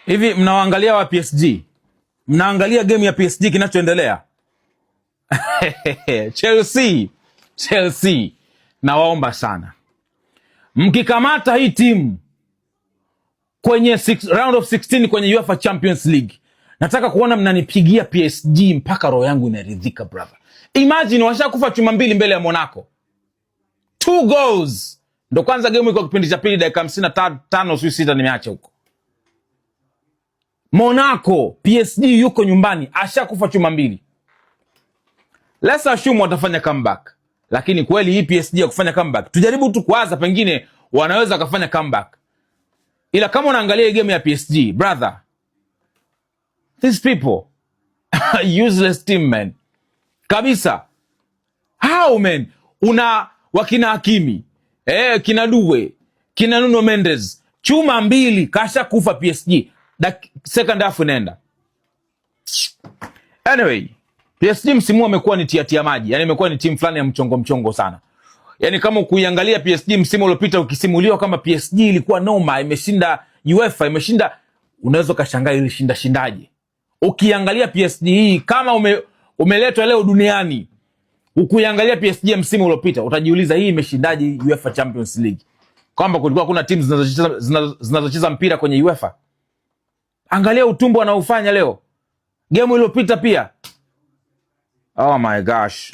Hivi mnaangalia wa PSG? Mnaangalia game ya PSG kinachoendelea? Chelsea, nawaomba sana, mkikamata hii timu kwenye round of 16 kwenye UEFA Champions League, nataka kuona mnanipigia PSG mpaka roho yangu inaridhika brother. Imagine washakufa chuma mbili mbele ya Monaco. 2 goals. Ndo kwanza game iko kipindi cha pili dakika 55 sio sita nimeacha huko. Monaco, PSG yuko nyumbani, ashakufa chuma mbili. Let's assume watafanya comeback. Lakini kweli hii PSG ya kufanya comeback, tujaribu tu kuwaza pengine wanaweza kufanya comeback. Ila kama unaangalia game ya PSG, brother, these people useless team man. Kabisa. How man? Una wakina Hakimi, kina Duwe, kina Nuno Mendes, chuma mbili kasha kufa PSG. Second half inaenda. Anyway, PSG msimu amekuwa ni tia maji. Yani imekuwa ni timu fulani ya mchongo sana. Yani kama kuiangalia PSG msimu uliopita ukisimuliwa kama PSG ilikuwa noma, imeshinda UEFA, imeshinda, unaweza kashangaa ili shindaje. Ukiangalia PSG hii kama umeletwa leo duniani, ukiangalia PSG msimu uliopita utajiuliza hii imeshindaje UEFA Champions League? Kwamba kulikuwa kuna timu zinazocheza mpira kwenye UEFA. Angalia utumbo wanaofanya leo. Game iliyopita pia. Oh my gosh.